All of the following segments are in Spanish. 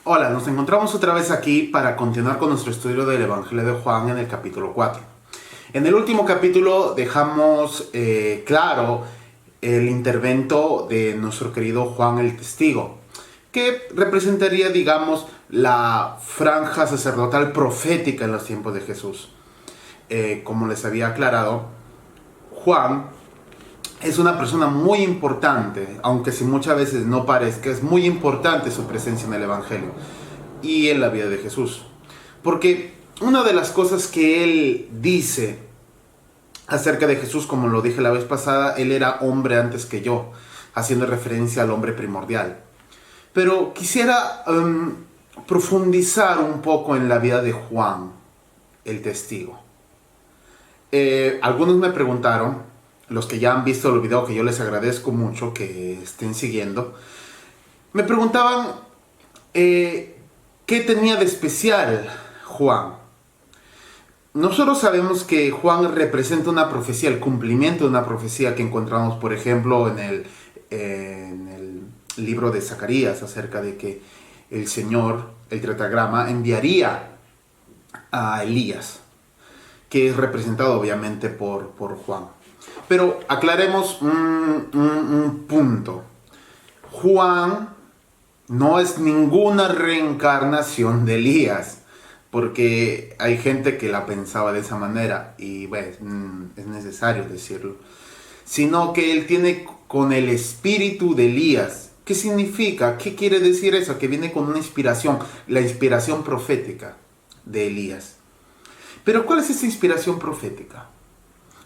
Hola, nos encontramos otra vez aquí para continuar con nuestro estudio del Evangelio de Juan en el capítulo 4. En el último capítulo dejamos claro el intervento de nuestro querido Juan el Testigo, que representaría, digamos, la franja sacerdotal profética en los tiempos de Jesús. Como les había aclarado, Juan es una persona muy importante, aunque si muchas veces no parezca, es muy importante su presencia en el Evangelio y en la vida de Jesús. Porque una de las cosas que él dice acerca de Jesús, como lo dije la vez pasada, él era hombre antes que yo, haciendo referencia al hombre primordial. Pero quisiera profundizar un poco en la vida de Juan, el testigo. Algunos me preguntaron, los que ya han visto el video, que yo les agradezco mucho que estén siguiendo, me preguntaban qué tenía de especial Juan. Nosotros sabemos que Juan representa una profecía, el cumplimiento de una profecía que encontramos, por ejemplo, en el libro de Zacarías, acerca de que el Señor, el tetragrama, enviaría a Elías, que es representado obviamente por Juan. Pero aclaremos un punto. Juan no es ninguna reencarnación de Elías, porque hay gente que la pensaba de esa manera y bueno, es necesario decirlo. Sino que él tiene con el espíritu de Elías. ¿Qué significa? ¿Qué quiere decir eso? Que viene con una inspiración, la inspiración profética de Elías. Pero ¿cuál es esa inspiración profética?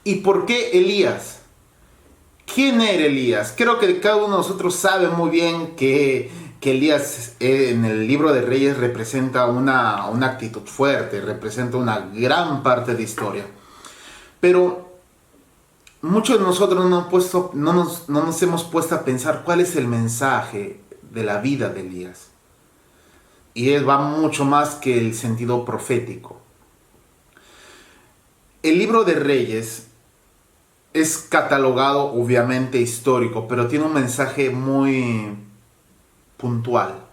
¿Y por qué Elías? ¿Quién era Elías? Creo que cada uno de nosotros sabe muy bien que Elías en el libro de Reyes representa una actitud fuerte, representa una gran parte de historia. Pero muchos de nosotros no nos hemos puesto a pensar cuál es el mensaje de la vida de Elías. Y él va mucho más que el sentido profético. El libro de Reyes es catalogado obviamente histórico, pero tiene un mensaje muy puntual.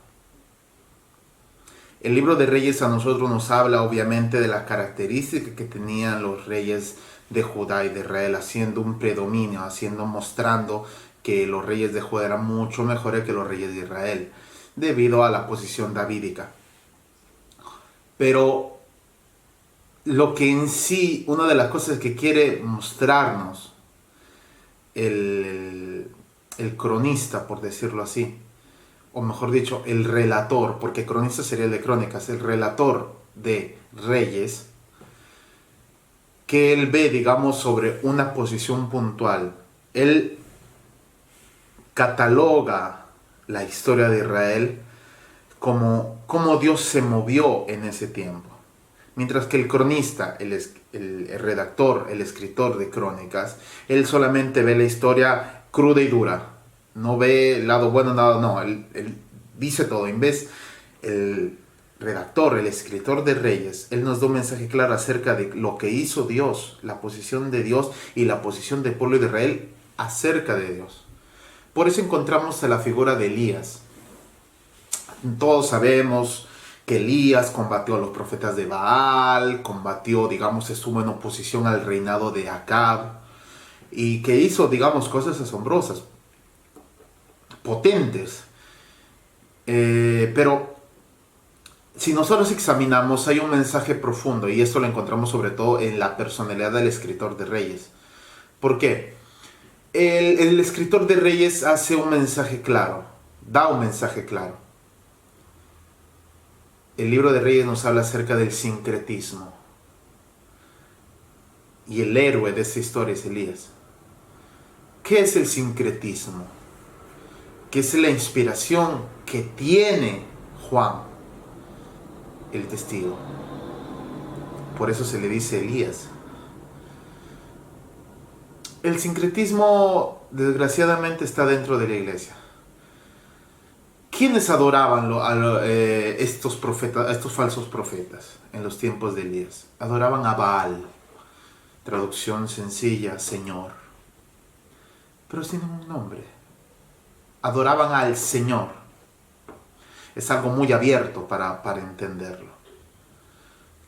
El libro de Reyes a nosotros nos habla obviamente de las características que tenían los reyes de Judá y de Israel, haciendo un predominio, mostrando que los reyes de Judá eran mucho mejores que los reyes de Israel, debido a la posición davídica. Pero lo que en sí, una de las cosas que quiere mostrarnos el cronista, por decirlo así, o mejor dicho, el relator, porque cronista sería el de crónicas, el relator de Reyes, que él ve, digamos, sobre una posición puntual. Él cataloga la historia de Israel como Dios se movió en ese tiempo. Mientras que el cronista, el redactor, el escritor de crónicas, él solamente ve la historia cruda y dura. No ve el lado bueno, nada, no. Él dice todo. En vez, el redactor, el escritor de Reyes, él nos da un mensaje claro acerca de lo que hizo Dios, la posición de Dios y la posición del pueblo de Israel acerca de Dios. Por eso encontramos a la figura de Elías. Todos sabemos que Elías combatió a los profetas de Baal, combatió, digamos, estuvo en oposición al reinado de Acab, y que hizo, digamos, cosas asombrosas, potentes. Pero si nosotros examinamos, hay un mensaje profundo, y esto lo encontramos sobre todo en la personalidad del escritor de Reyes. ¿Por qué? El escritor de Reyes hace un mensaje claro, da un mensaje claro. El libro de Reyes nos habla acerca del sincretismo. Y el héroe de esta historia es Elías. ¿Qué es el sincretismo? ¿Qué es la inspiración que tiene Juan, el testigo? Por eso se le dice Elías. El sincretismo, desgraciadamente, está dentro de la iglesia. ¿Quiénes adoraban estos profetas, a estos falsos profetas en los tiempos de Elías? Adoraban a Baal, traducción sencilla, Señor. Pero tienen un nombre. Adoraban al Señor. es algo muy abierto para entenderlo.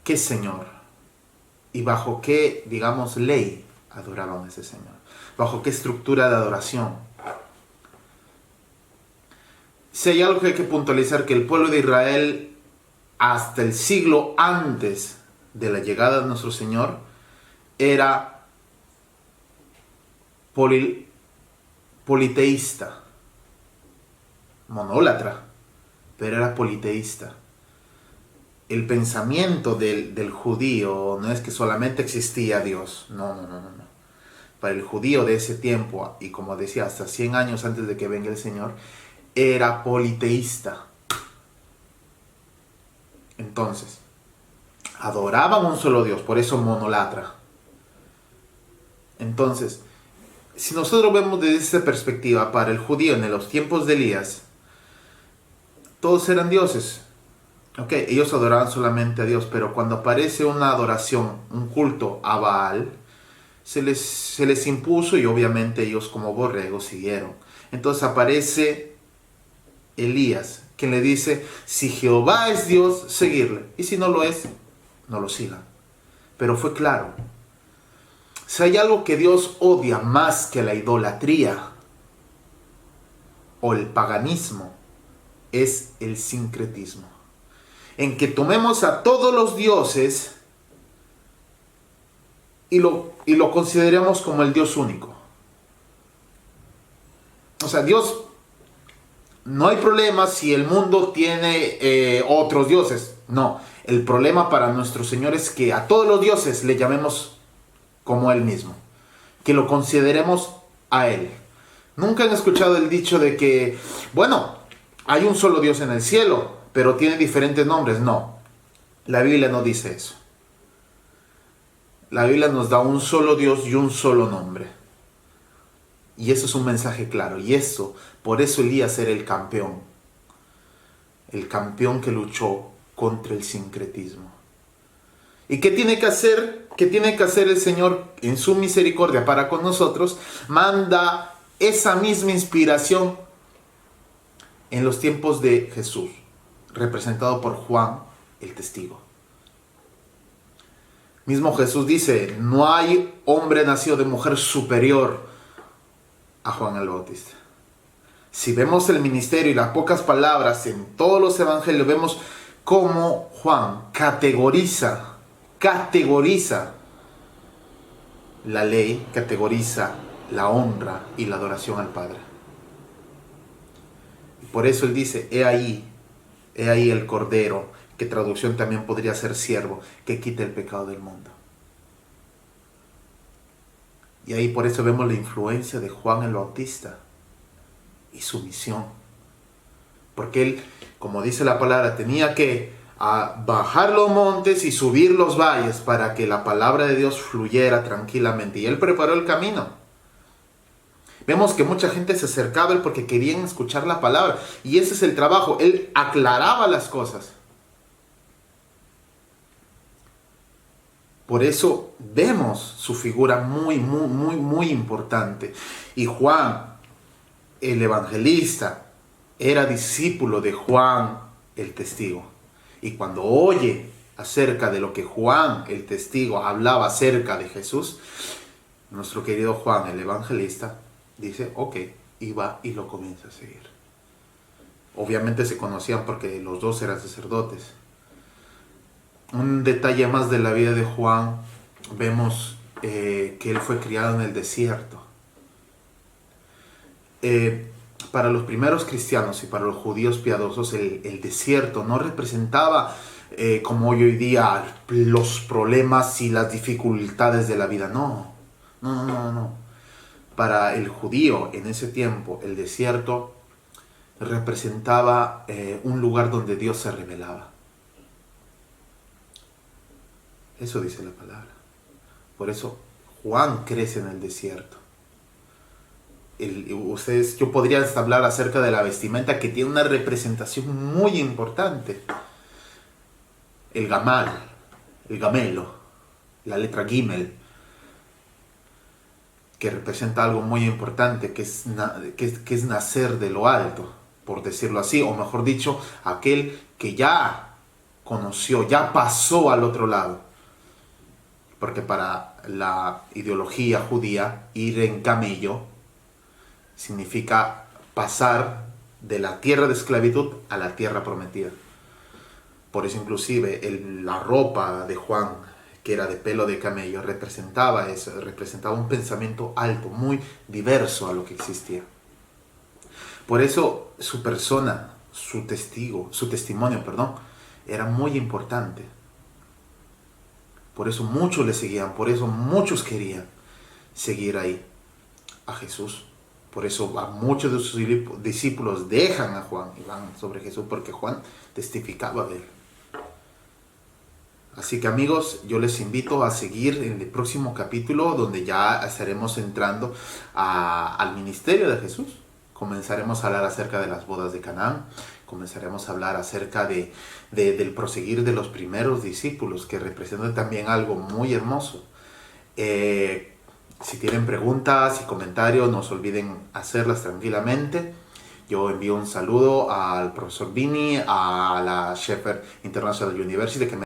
¿Qué Señor? ¿Y bajo qué, digamos, ley adoraban a ese Señor? ¿Bajo qué estructura de adoración? Si hay algo que hay que puntualizar, que el pueblo de Israel, hasta el siglo antes de la llegada de nuestro Señor, era politeísta, monólatra, pero era politeísta. El pensamiento del judío no es que solamente existía Dios, no. Para el judío de ese tiempo, y como decía, hasta 100 años antes de que venga el Señor, era politeísta. Entonces, adoraban un solo Dios, por eso monolatra. Entonces, si nosotros vemos desde esta perspectiva, para el judío en los tiempos de Elías, todos eran dioses. Ok, ellos adoraban solamente a Dios, pero cuando aparece una adoración, un culto a Baal, se les impuso y obviamente ellos como borregos siguieron. Entonces aparece Elías, quien le dice, si Jehová es Dios, seguirle. Y si no lo es, no lo sigan. Pero fue claro. Si hay algo que Dios odia más que la idolatría o el paganismo, es el sincretismo. En que tomemos a todos los dioses y lo consideremos como el Dios único. O sea, Dios, no hay problema si el mundo tiene otros dioses. No, el problema para nuestro Señor es que a todos los dioses le llamemos como Él mismo. Que lo consideremos a Él. Nunca han escuchado el dicho de que, bueno, hay un solo Dios en el cielo, pero tiene diferentes nombres. No, la Biblia no dice eso. La Biblia nos da un solo Dios y un solo nombre. Y eso es un mensaje claro. Y eso, por eso Elías era el campeón. El campeón que luchó contra el sincretismo. ¿Y qué tiene que hacer? ¿Qué tiene que hacer el Señor en su misericordia para con nosotros? Manda esa misma inspiración en los tiempos de Jesús, representado por Juan el testigo. Mismo Jesús dice, no hay hombre nacido de mujer superior a Juan el Bautista. Si vemos el ministerio y las pocas palabras en todos los evangelios, vemos cómo Juan categoriza la ley, categoriza la honra y la adoración al Padre. Y por eso él dice, he ahí el Cordero, que traducción también podría ser siervo, que quita el pecado del mundo. Y ahí por eso vemos la influencia de Juan el Bautista y su misión. Porque él, como dice la palabra, tenía que bajar los montes y subir los valles para que la palabra de Dios fluyera tranquilamente. Y él preparó el camino. Vemos que mucha gente se acercaba a él porque querían escuchar la palabra. Y ese es el trabajo. Él aclaraba las cosas. Por eso vemos su figura muy importante. Y Juan, el evangelista, era discípulo de Juan el testigo. Y cuando oye acerca de lo que Juan el testigo hablaba acerca de Jesús, nuestro querido Juan el evangelista dice, ok, y va y lo comienza a seguir. Obviamente se conocían porque los dos eran sacerdotes. Un detalle más de la vida de Juan, vemos que él fue criado en el desierto. Para los primeros cristianos y para los judíos piadosos, el desierto no representaba, como hoy día, los problemas y las dificultades de la vida. No. Para el judío en ese tiempo, el desierto representaba un lugar donde Dios se revelaba. Eso dice la palabra. Por eso Juan crece en el desierto. Yo podría hablar acerca de la vestimenta que tiene una representación muy importante. El gamal, el gamelo, la letra gimel, que representa algo muy importante, que es nacer de lo alto. por decirlo así, o mejor dicho, aquel que ya conoció, ya pasó al otro lado. Porque para la ideología judía, ir en camello significa pasar de la tierra de esclavitud a la tierra prometida. Por eso inclusive la ropa de Juan, que era de pelo de camello, representaba eso, representaba un pensamiento alto, muy diverso a lo que existía. Por eso su persona, su testimonio, era muy importante. Por eso muchos le seguían, por eso muchos querían seguir ahí a Jesús. Por eso a muchos de sus discípulos dejan a Juan y van sobre Jesús, porque Juan testificaba de él. Así que amigos, yo les invito a seguir en el próximo capítulo, donde ya estaremos entrando al ministerio de Jesús. Comenzaremos a hablar acerca de las bodas de Canaán, comenzaremos a hablar acerca del proseguir de los primeros discípulos, que representan también algo muy hermoso. Si tienen preguntas y comentarios, no se olviden hacerlas tranquilamente. Yo envío un saludo al profesor Vini, a la Shepherd International University, que me